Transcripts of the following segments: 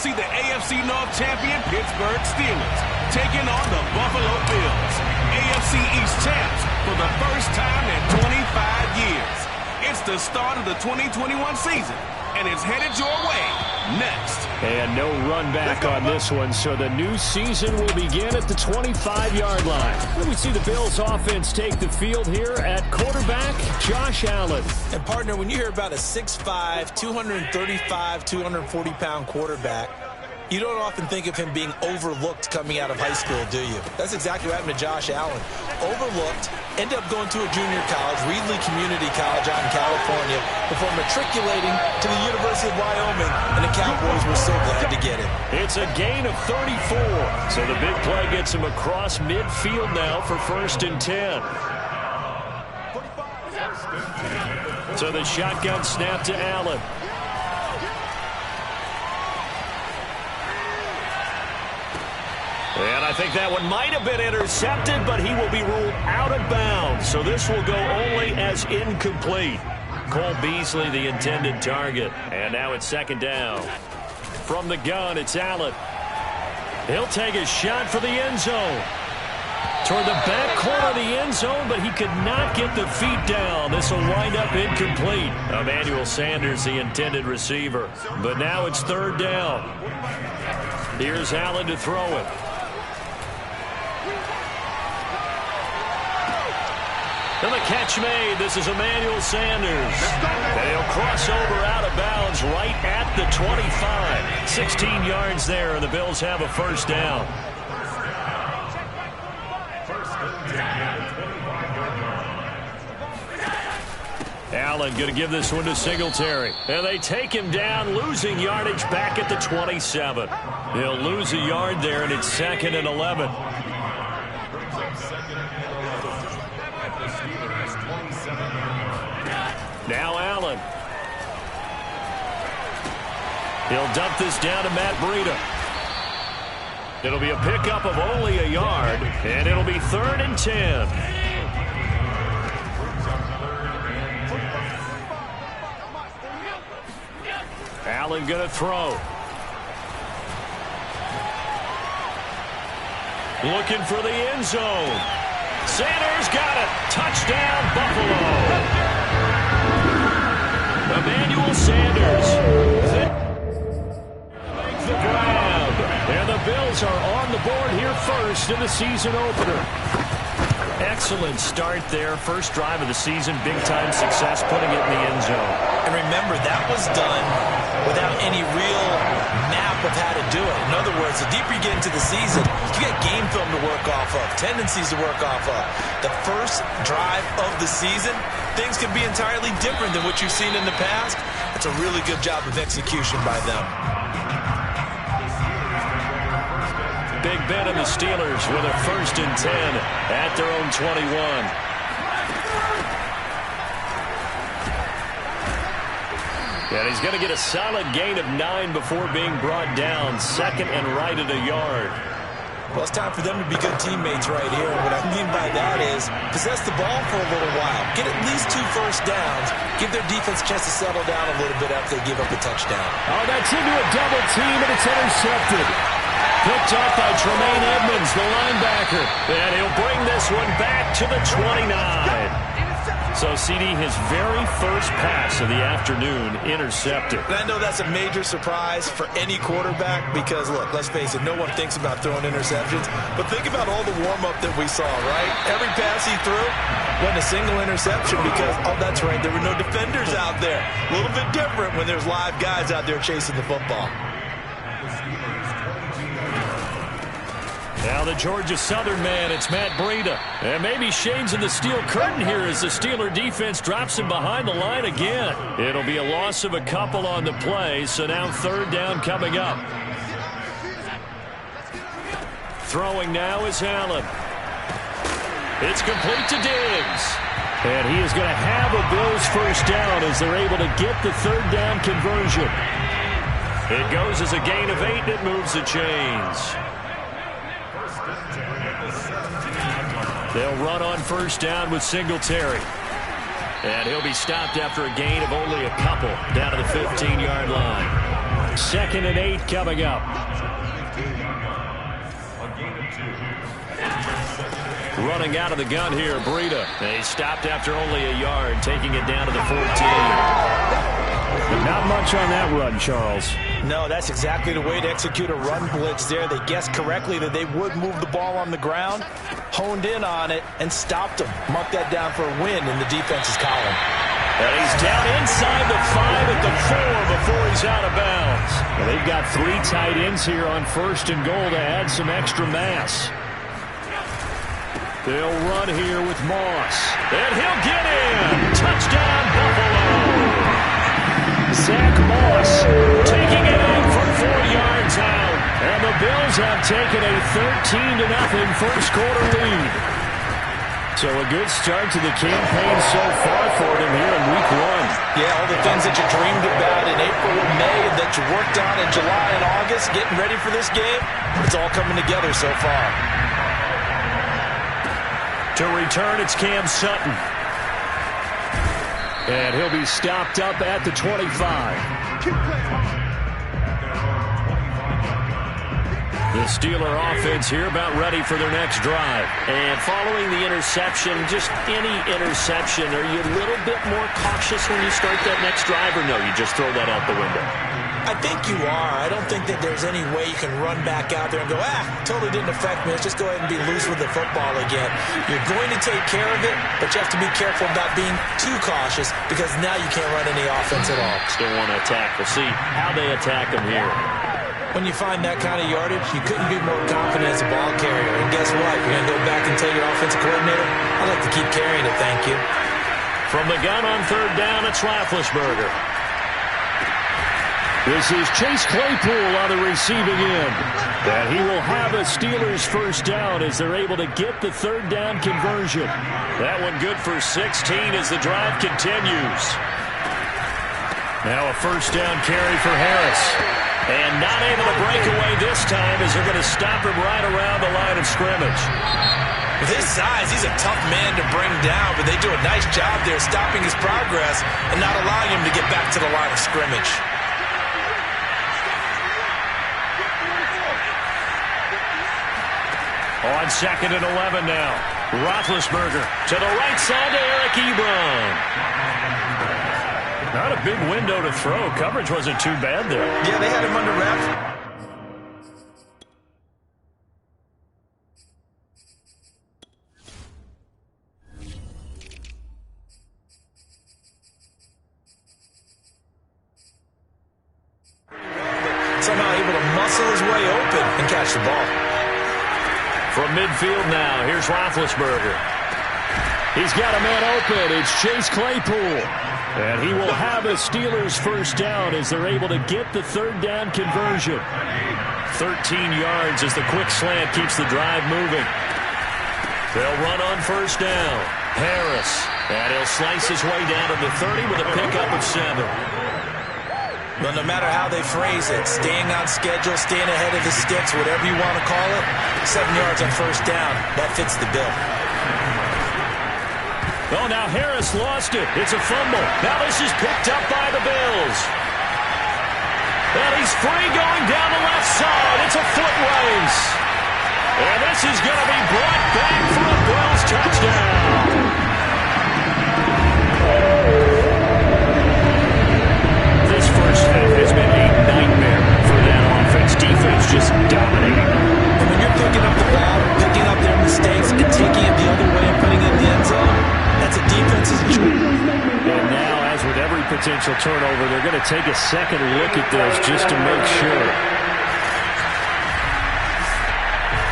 see the AFC North champion Pittsburgh Steelers taking on the Buffalo Bills, AFC East champs for the first time in 25 years. It's the start of the 2021 season, and it's headed your way next. And no run back on this one, so the new season will begin at the 25-yard line. We see the Bills offense take the field here at quarterback, Josh Allen. And partner, when you hear about a 6'5", 235, 240-pound quarterback, you don't often think of him being overlooked coming out of high school, do you? That's exactly what happened to Josh Allen. Overlooked, ended up going to a junior college, Reedley Community College out in California, before matriculating to the University of Wyoming, and the Cowboys were so glad to get him. It's a gain of 34, so the big play gets him across midfield now for 1st and 10. So the shotgun snap to Allen. And I think that one might have been intercepted, but he will be ruled out of bounds. So this will go only as incomplete. Cole Beasley, the intended target. And now it's 2nd down. From the gun, it's Allen. He'll take a shot for the end zone. Toward the back corner of the end zone, but he could not get the feet down. This will wind up incomplete. Emmanuel Sanders, the intended receiver. But now it's 3rd down. Here's Allen to throw it. And the catch made. This is Emmanuel Sanders. And he'll cross over out of bounds right at the 25. 16 yards there, and the Bills have a 1st down. Allen going to give this one to Singletary. And they take him down, losing yardage back at the 27. He'll lose a yard there, and it's 2nd and 11. Now Allen. He'll dump this down to Matt Breida. It'll be a pickup of only a yard, and it'll be 3rd and 10. Allen going to throw. Looking for the end zone. Sanders got it. Touchdown, Buffalo. Emmanuel Sanders makes the grab. And the Bills are on the board here first in the season opener. Excellent start there. First drive of the season. Big-time success putting it in the end zone. And remember, that was done without any real map of how to do it. In other words, the deeper you get into the season, you get game film to work off of, tendencies to work off of. The first drive of the season, things can be entirely different than what you've seen in the past. It's a really good job of execution by them. Big Ben and the Steelers with a 1st and 10 at their own 21. And he's going to get a solid gain of 9 before being brought down. 2nd and right at a yard. Well, it's time for them to be good teammates right here. What I mean by that is possess the ball for a little while. Get at least 2 first downs. Give their defense a chance to settle down a little bit after they give up a touchdown. Oh, that's into a double team, and it's intercepted. Picked up by Tremaine Edmonds, the linebacker. And he'll bring this one back to the 29. So, CD, his very first pass of the afternoon intercepted. And I know that's a major surprise for any quarterback because, look, let's face it, no one thinks about throwing interceptions. But think about all the warm-up that we saw, right? Every pass he threw wasn't a single interception because, oh, that's right, there were no defenders out there. A little bit different when there's live guys out there chasing the football. Now the Georgia Southern man, it's Matt Breida. And maybe Shane's in the steel curtain here as the Steeler defense drops him behind the line again. It'll be a loss of a couple on the play, so now 3rd down coming up. Throwing now is Allen. It's complete to Diggs. And he is going to have a Bills 1st down as they're able to get the 3rd down conversion. It goes as a gain of 8, and it moves the chains. They'll run on 1st down with Singletary. And he'll be stopped after a gain of only a couple down to the 15-yard line. 2nd and 8 coming up. Running out of the gun here, Breida. He stopped after only a yard, taking it down to the 14. Not much on that run, Charles. No, that's exactly the way to execute a run blitz there. They guessed correctly that they would move the ball on the ground, honed in on it, and stopped them. Mark that down for a win in the defense's column. And he's down inside the 5 at the 4 before he's out of bounds. Well, they've got 3 tight ends here on 1st and goal to add some extra mass. They'll run here with Moss. And he'll get in. Touchdown, Buffalo. Zach Moss Taking it in from 4 yards out. And the Bills have taken a 13-0 first quarter lead. So a good start to the campaign so far for them here in week 1. Yeah, all the things that you dreamed about in April and May and that you worked on in July and August, getting ready for this game, it's all coming together so far. To return, it's Cam Sutton. And he'll be stopped up at the 25. The Steeler offense here about ready for their next drive. And following the interception, just any interception, are you a little bit more cautious when you start that next drive, or no, you just throw that out the window? I think you are. I don't think that there's any way you can run back out there and go, totally didn't affect me. Let's just go ahead and be loose with the football again. You're going to take care of it, but you have to be careful about being too cautious because now you can't run any offense at all. Still want to attack. We'll see how they attack them here. When you find that kind of yardage, you couldn't be more confident as a ball carrier. And guess what? You're going to go back and tell your offensive coordinator, I'd like to keep carrying it, thank you. From the gun on 3rd down, it's Roethlisberger. This is Chase Claypool on the receiving end. And he will have a Steelers first down as they're able to get the 3rd down conversion. That one good for 16 as the drive continues. Now a first down carry for Harris. And not able to break away this time as they're going to stop him right around the line of scrimmage. With his size, he's a tough man to bring down, but they do a nice job there stopping his progress and not allowing him to get back to the line of scrimmage. On 2nd and 11 now. Roethlisberger to the right side to Eric Ebron. Not a big window to throw. Coverage wasn't too bad there. Yeah, they had him under wrap. Somehow able to muscle his way open and catch the ball. From midfield now, here's Roethlisberger. He's got a man open. It's Chase Claypool. And he will have a Steelers first down as they're able to get the 3rd down conversion. 13 yards as the quick slant keeps the drive moving. They'll run on 1st down. Harris. And he'll slice his way down to the 30 with a pickup of 7. Well, no matter how they phrase it, staying on schedule, staying ahead of the sticks, whatever you want to call it, 7 yards on 1st down, that fits the bill. Oh, now Harris lost it. It's a fumble. Now this is picked up by the Bills. And he's free going down the left side. It's a foot race. And this is going to be brought back for a Bills touchdown. This first half has been a nightmare for that offense. Defense just dominating. And when you're picking up the ball, picking up their mistakes, and taking it the other way and putting it in the end zone, that's a defense's job. And now, as with every potential turnover, they're going to take a second look at this just to make sure.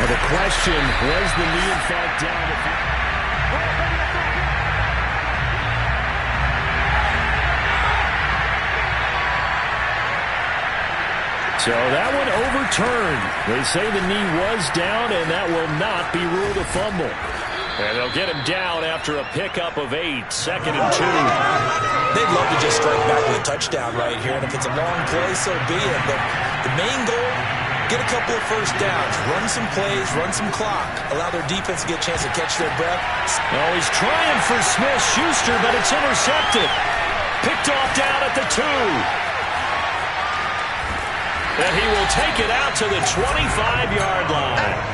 Well, the question, was the knee in fact down? So that one overturned. They say the knee was down, and that will not be ruled a fumble. And they'll get him down after a pickup of 8, 2nd and 2. They'd love to just strike back with a touchdown right here, and if it's a long play, so be it. But the main goal, get a couple of first downs, run some plays, run some clock, allow their defense to get a chance to catch their breath. Oh, he's trying for Smith-Schuster, but it's intercepted. Picked off down at the 2. And he will take it out to the 25-yard line.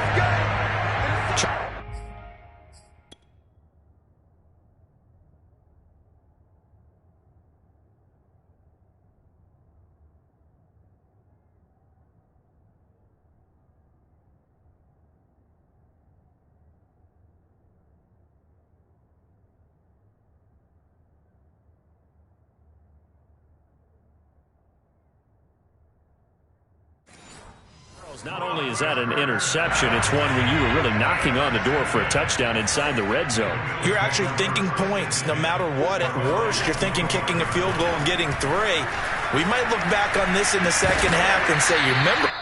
Not only is that an interception, it's one when you were really knocking on the door for a touchdown inside the red zone. You're actually thinking points. No matter what, at worst, you're thinking kicking a field goal and getting 3. We might look back on this in the second half and say, you remember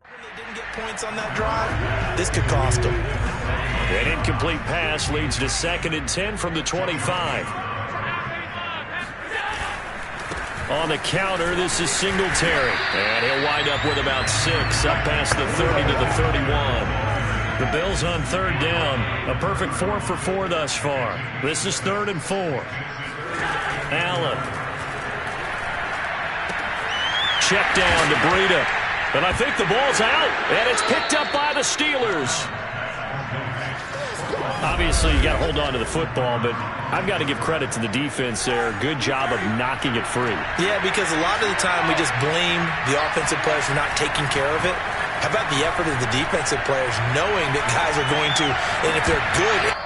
when they didn't get points on that drive? This could cost them. An incomplete pass leads to 2nd and 10 from the 25. On the counter, this is Singletary. And he'll wind up with about 6, up past the 30 to the 31. The Bills on 3rd down. A perfect 4 for 4 thus far. This is 3rd and 4. Allen. Check down to Breida. And I think the ball's out. And it's picked up by the Steelers. Obviously, you got to hold on to the football, but I've got to give credit to the defense there. Good job of knocking it free. Yeah, because a lot of the time we just blame the offensive players for not taking care of it. How about the effort of the defensive players knowing that guys are going to, and if they're good...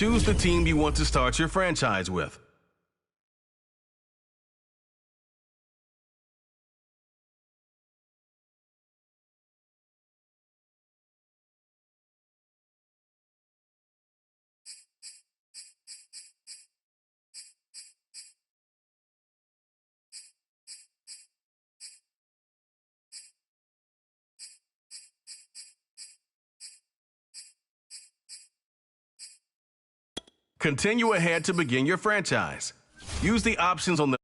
Choose the team you want to start your franchise with. Continue ahead to begin your franchise. Use the options on the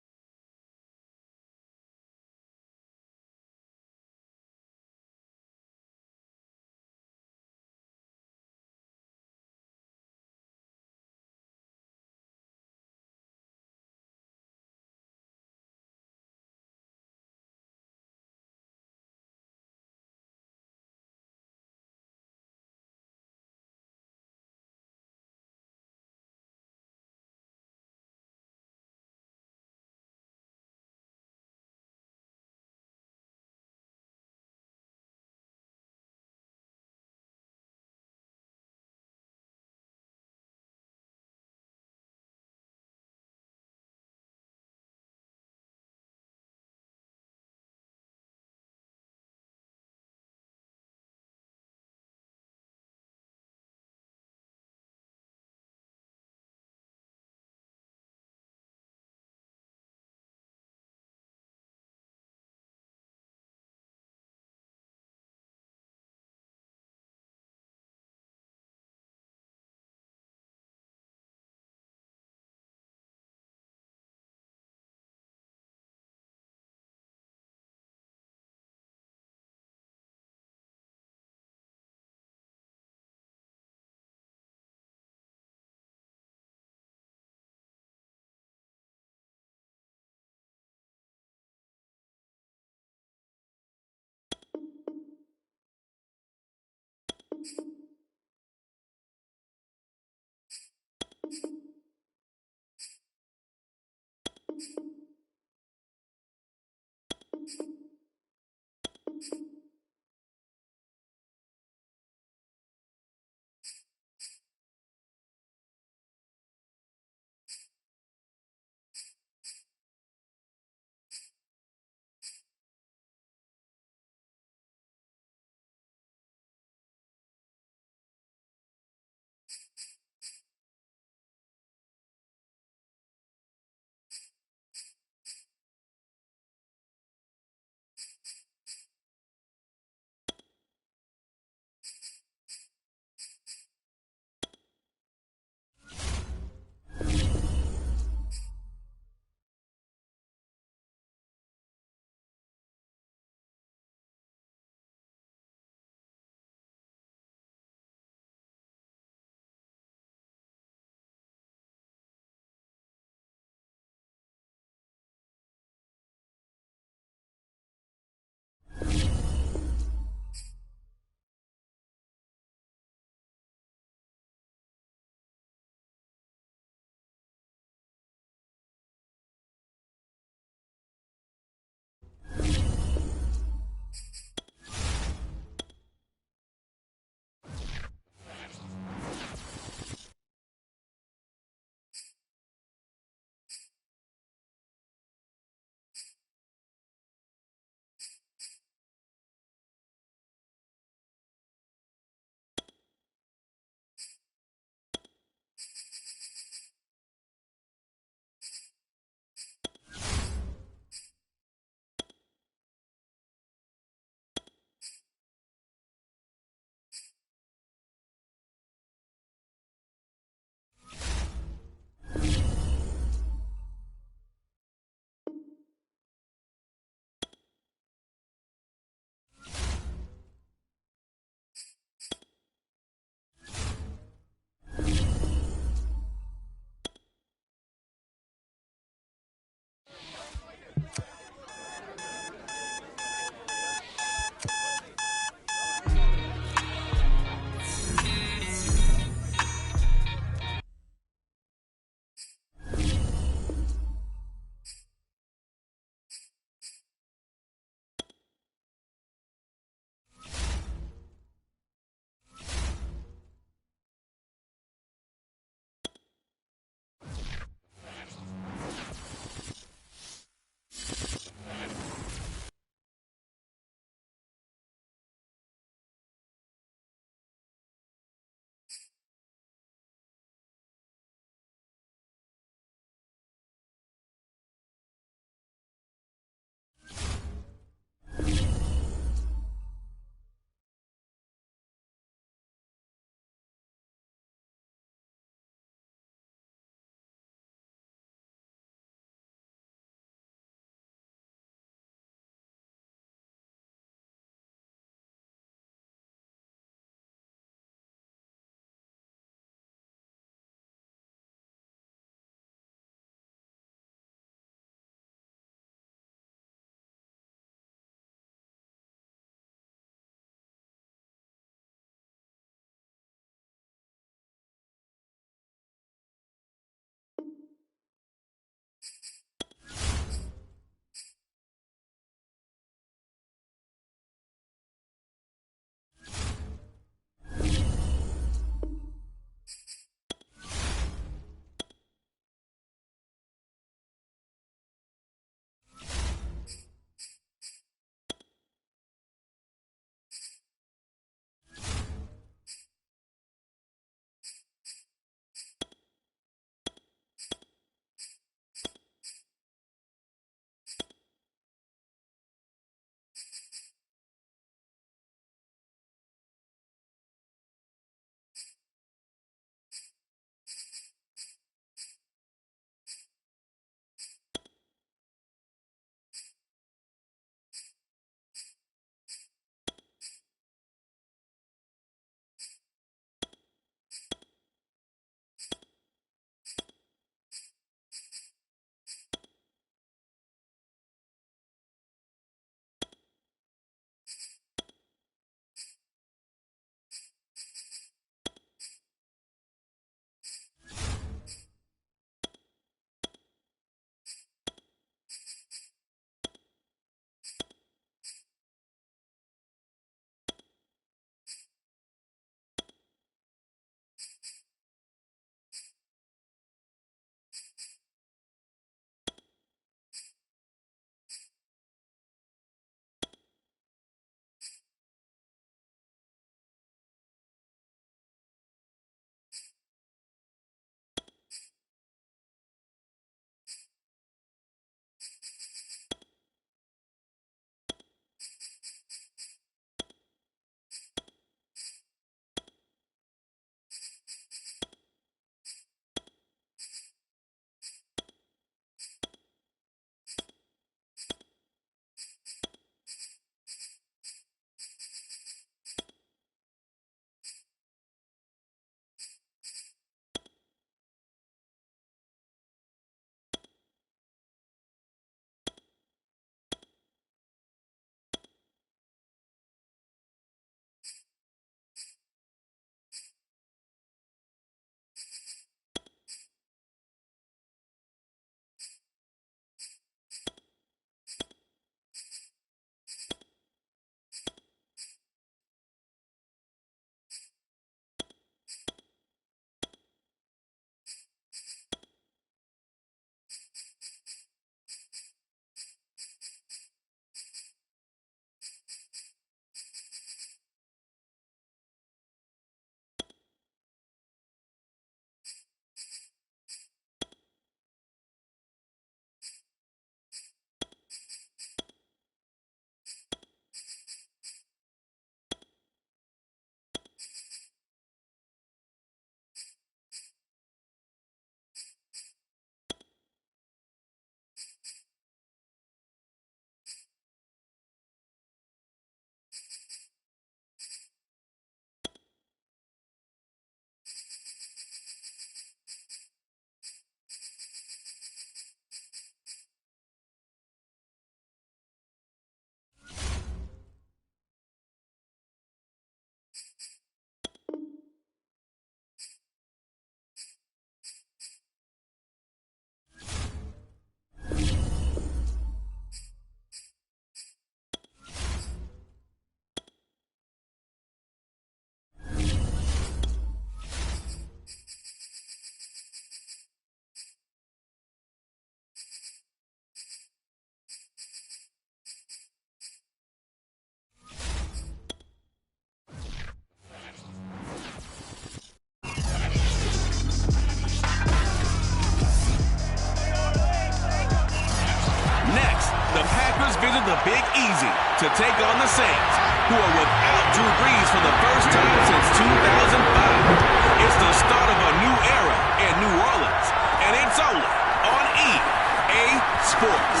visit the Big Easy to take on the Saints, who are without Drew Brees for the first time since 2005. It's the start of a new era in New Orleans, and it's only on EA Sports.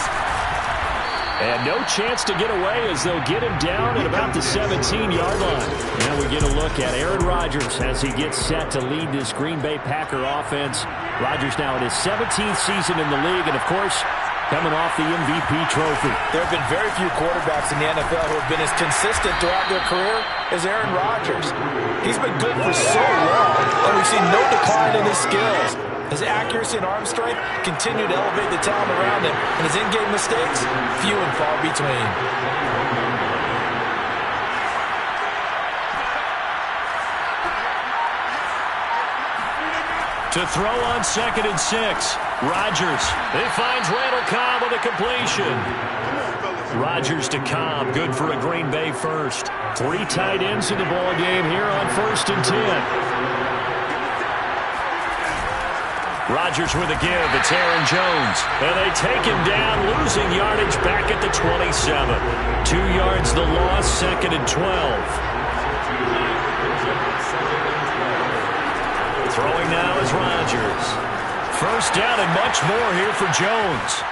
And no chance to get away as they'll get him down at about the 17-yard line. Now we get a look at Aaron Rodgers as he gets set to lead this Green Bay Packer offense. Rodgers now in his 17th season in the league, and of course, coming off the MVP trophy. There have been very few quarterbacks in the NFL who have been as consistent throughout their career as Aaron Rodgers. He's been good for so long, and we've seen no decline in his skills. His accuracy and arm strength continue to elevate the talent around him, and his in-game mistakes, few and far between. To throw on 2nd and 6, Rodgers. He finds Randall Cobb with a completion. Rodgers to Cobb, good for a Green Bay first. 3 tight ends in the ball game here on 1st and 10. Rodgers with a give. It's Aaron Jones. And they take him down, losing yardage back at the 27. 2 yards the loss, 2nd and 12. Throwing now is Rodgers. First down and much more here for Jones.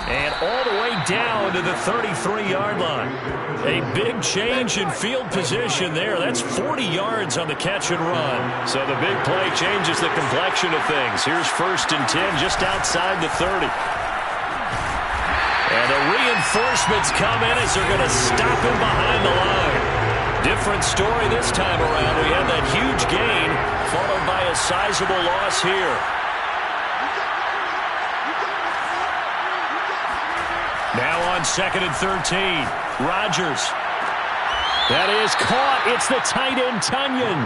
And all the way down to the 33-yard line. A big change in field position there. That's 40 yards on the catch and run. So the big play changes the complexion of things. Here's 1st and 10 just outside the 30. And the reinforcements come in as they're going to stop him behind the line. Different story this time around. We had that huge gain followed by a sizable loss here. Now on 2nd and 13, Rodgers. That is caught. It's the tight end, Tunyon.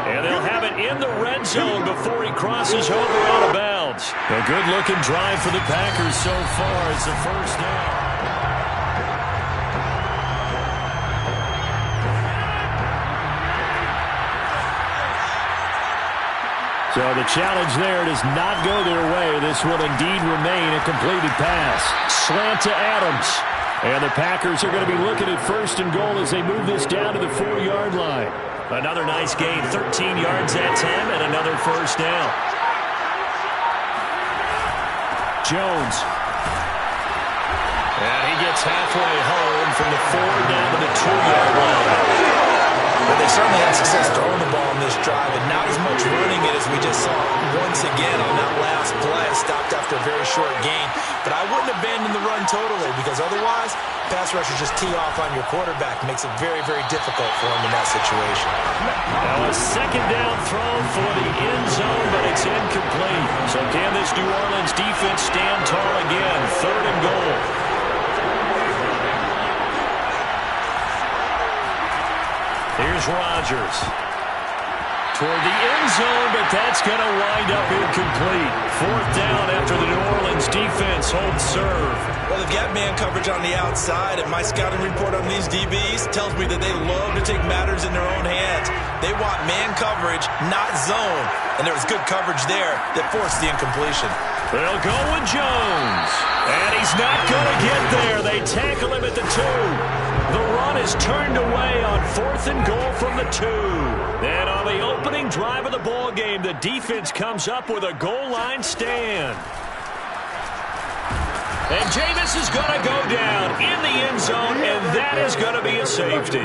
And they'll have it in the red zone before he crosses over out of bounds. A good-looking drive for the Packers so far. It's the first down. So the challenge there does not go their way. This will indeed remain a completed pass. Slant to Adams. And the Packers are going to be looking at 1st and goal as they move this down to the 4-yard line. Another nice gain, 13 yards that time, and another first down. Jones. And he gets halfway home from the 4 down to the 2-yard line. But they certainly had success throwing the ball on this drive, and not as much running it as we just saw once again on that last play. Stopped after a very short gain. But I wouldn't abandon the run totally, because otherwise, pass rushers just tee off on your quarterback. It makes it very, very difficult for him in that situation. Now a 2nd down throw for the end zone, but it's incomplete. So can this New Orleans defense stand tall again? 3rd and goal. Here's Rodgers. Toward the end zone, but that's going to wind up incomplete. 4th down after the New Orleans defense holds serve. Well, they've got man coverage on the outside, and my scouting report on these DBs tells me that they love to take matters in their own hands. They want man coverage, not zone. And there was good coverage there that forced the incompletion. They'll go with Jones. And he's not going to get there. They tackle him at the 2. The run is turned away on 4th and goal from the 2. And on the opening drive of the ball game, the defense comes up with a goal line stand. And Jameis is going to go down in the end zone, and that is going to be a safety.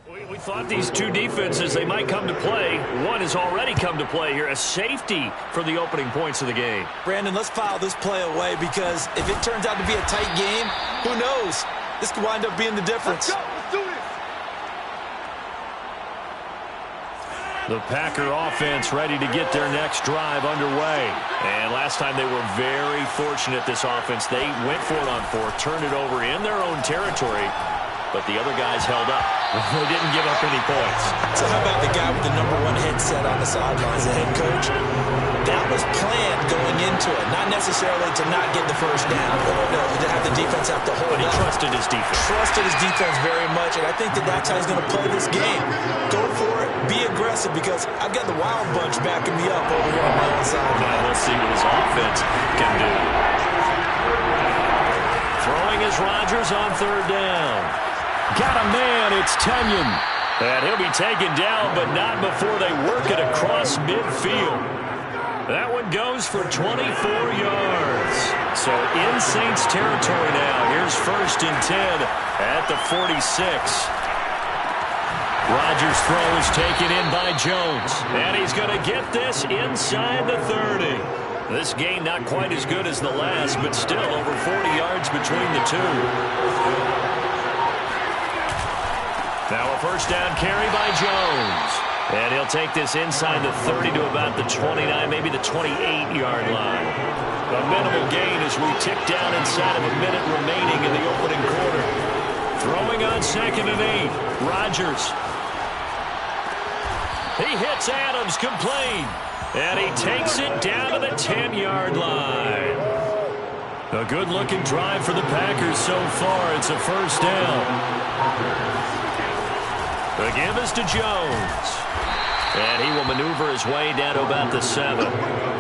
Well, we thought these two defenses, they might come to play. One has already come to play here. A safety for the opening points of the game. Brandon, let's file this play away because if it turns out to be a tight game, who knows? This could wind up being the difference. Let's do this. The Packer offense ready to get their next drive underway. And last time they were very fortunate, this offense. They went for it on fourth, turned it over in their own territory, but the other guys held up. They didn't give up any points. So how about the guy with the #1 headset on the sidelines, the head coach? That was planned going into it, not necessarily to not get the first down, but to have the defense have to hold But he up. trusted his defense. Trusted his defense very much, and I think that that's how he's going to play this game. Go for it, be aggressive, because I've got the Wild Bunch backing me up over here on my own side. Now we'll see what his offense can do. Throwing is Rodgers on third down. Got a man, it's Tunyon. And he'll be taken down, but not before they work it across midfield. That one goes for 24 yards. So in Saints territory now. Here's 1st and 10 at the 46. Rodgers' throw is taken in by Jones. And he's going to get this inside the 30. This game not quite as good as the last, but still over 40 yards between the two. Now a first down carry by Jones. And he'll take this inside the 30 to about the 29, maybe the 28-yard line. A minimal gain as we tick down inside of a minute remaining in the opening quarter. Throwing on 2nd and 8. Rodgers. He hits Adams, complete. And he takes it down to the 10-yard line. A good-looking drive for the Packers so far. It's a first down. The give is to Jones. And he will maneuver his way down to about the 7.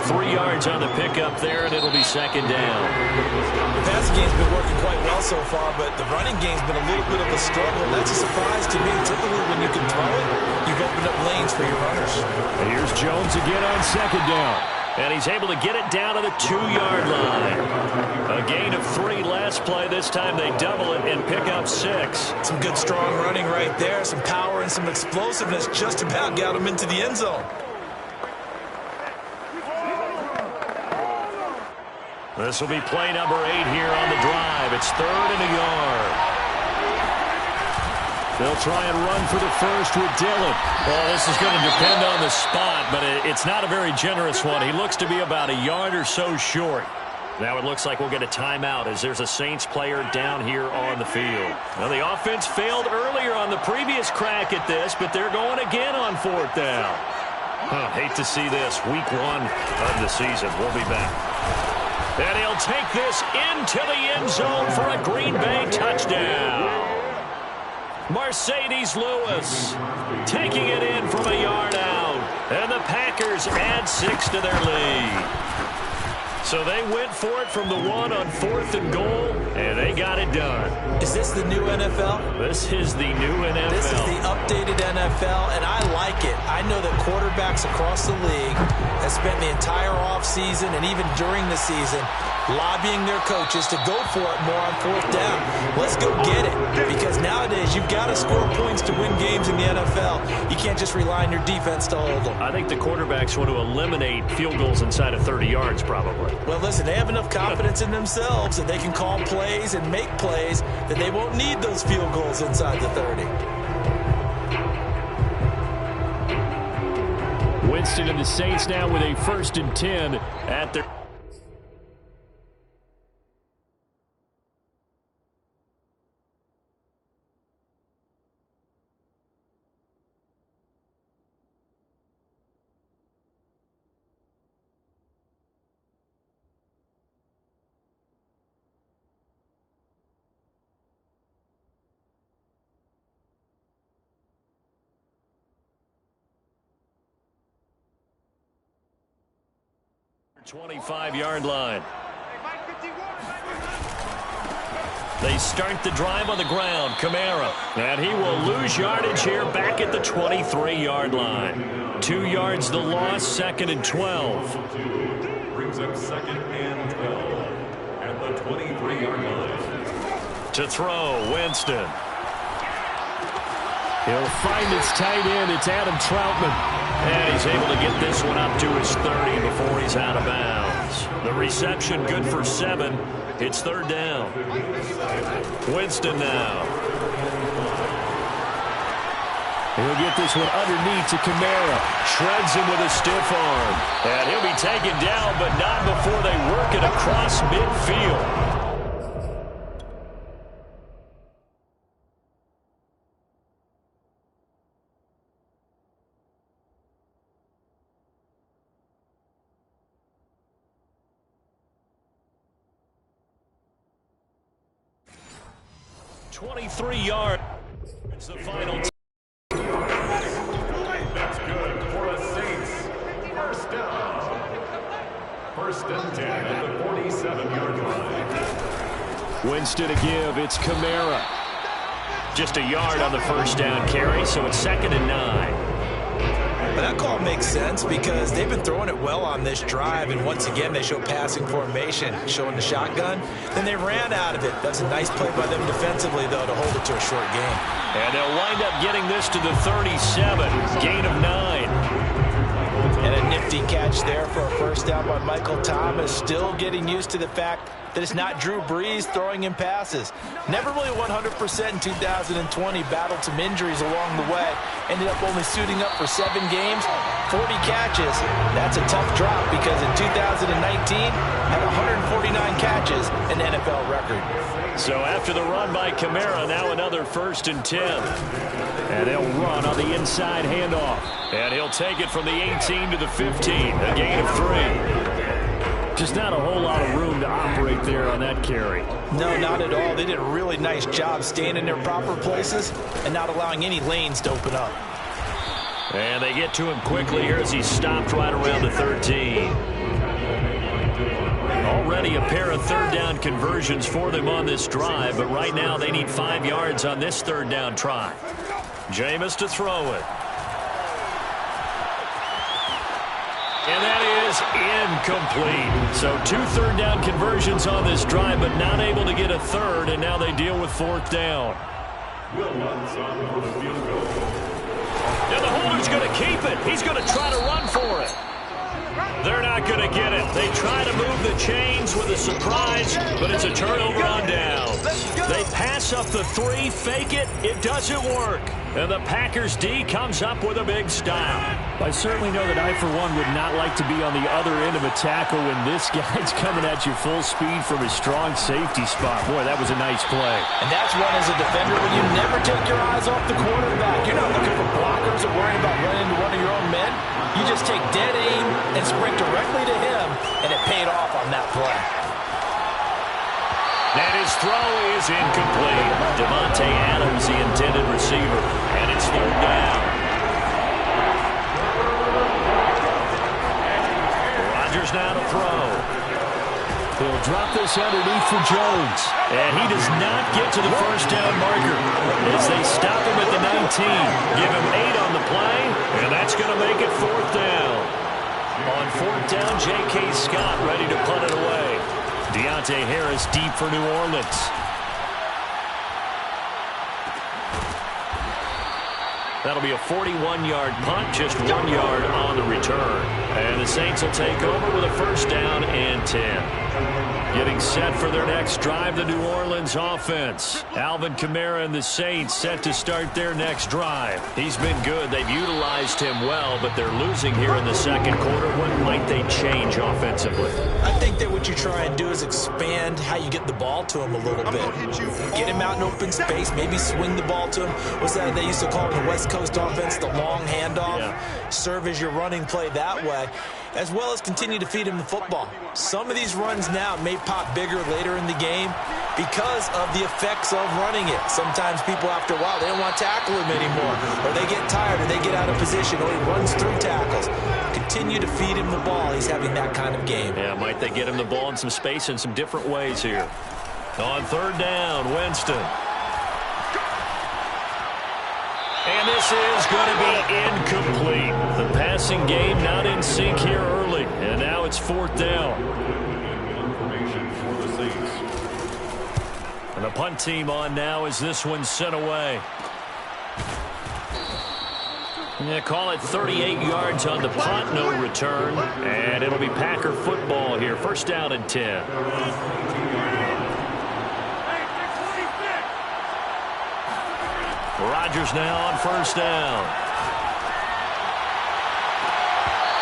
3 yards on the pickup there, and it'll be 2nd down. The passing game's been working quite well so far, but the running game's been a little bit of a struggle. That's a surprise to me. Typically, when you can throw it, you've opened up lanes for your runners. And here's Jones again on 2nd down. And he's able to get it down to the 2-yard line. A gain of 3 last play. This time they double it and pick up 6. Some good, strong running right there. Some power and some explosiveness just about got him into the end zone. This will be play number 8 here on the drive. It's 3rd and a yard. They'll try and run for the first with Dillon. Well, this is going to depend on the spot, but it's not a very generous one. He looks to be about a yard or so short. Now it looks like we'll get a timeout as there's a Saints player down here on the field. Now the offense failed earlier on the previous crack at this, but they're going again on 4th down. Hate to see this. Week 1 of the season. We'll be back. And he'll take this into the end zone for a Green Bay touchdown. Mercedes Lewis taking it in from a yard out. And the Packers add 6 to their lead. So they went for it from the 1 on 4th and goal, and they got it done. Is this the new NFL? This is the new NFL. This is the updated NFL, and I like it. I know that quarterbacks across the league have spent the entire offseason and even during the season lobbying their coaches to go for it more on 4th down. Let's go get it, because nowadays you've got to score points to win games in the NFL. You can't just rely on your defense to hold them. I think the quarterbacks want to eliminate field goals inside of 30 yards probably. Well, listen, they have enough confidence in themselves that they can call plays and make plays that they won't need those field goals inside the 30. Winston and the Saints now with a 1st and 10 at their... ...25-yard line. They start the drive on the ground. Kamara. And he will lose yardage here back at the 23-yard line. 2 yards the loss, 2nd and 12. Brings up 2nd and 12 at the 23-yard line. To throw, Winston. He'll find his tight end. It's Adam Troutman. And he's able to get this one up to his 30 before he's out of bounds. The reception good for 7. It's third down. Winston now. He'll get this one underneath to Kamara. Shreds him with a stiff arm. And he'll be taken down, but not before they work it across midfield. $23 It's the final. That's good for the Saints. First down. First and 10 at the 47-yard line. Winston to give. It's Kamara. Just a yard on the first down carry, so it's 2nd and 9. That call makes sense because they've been throwing it well on this drive, and once again they show passing formation, showing the shotgun. Then they ran out of it. That's a nice play by them defensively, though, to hold it to a short game. And they'll wind up getting this to the 37, gain of 9. And a nifty catch there for a first down by Michael Thomas. Still getting used to the fact that it's not Drew Brees throwing him passes. Never really 100% in 2020. Battled some injuries along the way. Ended up only suiting up for 7 games, 40 catches. That's a tough drop because in 2019 had 149 catches, an NFL record. So after the run by Kamara, now another 1st and 10. And they'll run on the inside handoff. And he'll take it from the 18 to the 15, a gain of 3. Just not a whole lot of room to operate there on that carry. No, not at all. They did a really nice job staying in their proper places and not allowing any lanes to open up. And they get to him quickly here as he's stopped right around the 13. Already a pair of third down conversions for them on this drive, but right now they need 5 yards on this third down try. Jameis to throw it. And that is incomplete. So 2 third down conversions on this drive, but not able to get a third, and now they deal with 4th down. Now the holder's going to keep it. He's going to try to run for it. They're not going to get it. They try to move the chains with a surprise, but it's a turnover on downs. They pass up the 3, fake it. It doesn't work. And the Packers D comes up with a big stop. I certainly know that I, for one, would not like to be on the other end of a tackle when this guy's coming at you full speed from his strong safety spot. Boy, that was a nice play. And that's one as a defender when you never take your eyes off the quarterback. You're not looking for blockers or worrying about running into one of your own men. You just take dead aim and sprint directly to him, and it paid off on that play. And his throw is incomplete. Devontae Adams, the intended receiver, and it's 3rd down. Rodgers now to throw. He'll drop this underneath for Jones. And he does not get to the first down marker as they stop him at the 19. Give him 8 on the play, and that's going to make it 4th down. On 4th down, J.K. Scott ready to punt it away. Deontay Harris deep for New Orleans. That'll be a 41-yard punt, just 1 yard on the return. And the Saints will take over with a first down and 10. Getting set for their next drive, the New Orleans offense. Alvin Kamara and the Saints set to start their next drive. He's been good. They've utilized him well, but they're losing here in the second quarter. What might they change offensively? I think that what you try and do is expand how you get the ball to him a little bit. Get him out in open space, maybe swing the ball to him. What's that they used to call in the West Coast offense, the long handoff? Yeah. Serve as your running play that way, as well as continue to feed him the football. Some of these runs now may pop bigger later in the game because of the effects of running it. Sometimes people, after a while, they don't want to tackle him anymore, or they get tired, or they get out of position, or he runs through tackles. Continue to feed him the ball. He's having that kind of game. Yeah, might they get him the ball in some space in some different ways here. On 3rd down, Winston. And this is going to be incomplete. The passing game not in sync here early. And now it's 4th down. And the punt team on now as this one's sent away. Yeah, call it 38 yards on the punt, no return. And it'll be Packer football here. First down and 10. Rodgers now on first down.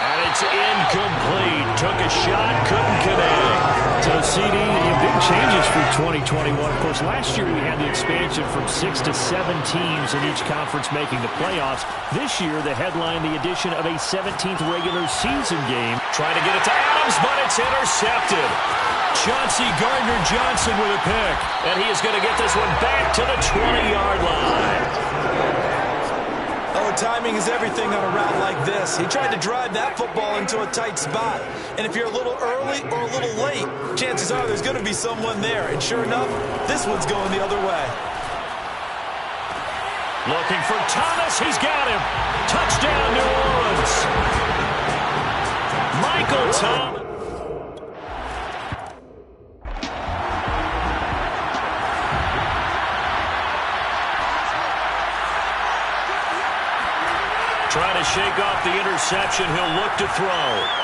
And it's incomplete. Took a shot, couldn't connect. So, CD, big changes for 2021. Of course, last year we had the expansion from 6 to 7 teams in each conference making the playoffs. This year, the headline, the addition of a 17th regular season game. Trying to get it to Adams, but it's intercepted. Chauncey Gardner-Johnson with a pick. And he is going to get this one back to the 20-yard line. Oh, timing is everything on a route like this. He tried to drive that football into a tight spot. And if you're a little early or a little late, chances are there's going to be someone there. And sure enough, this one's going the other way. Looking for Thomas. He's got him. Touchdown, New Orleans. Michael Thomas. Trying to shake off the interception. He'll look to throw.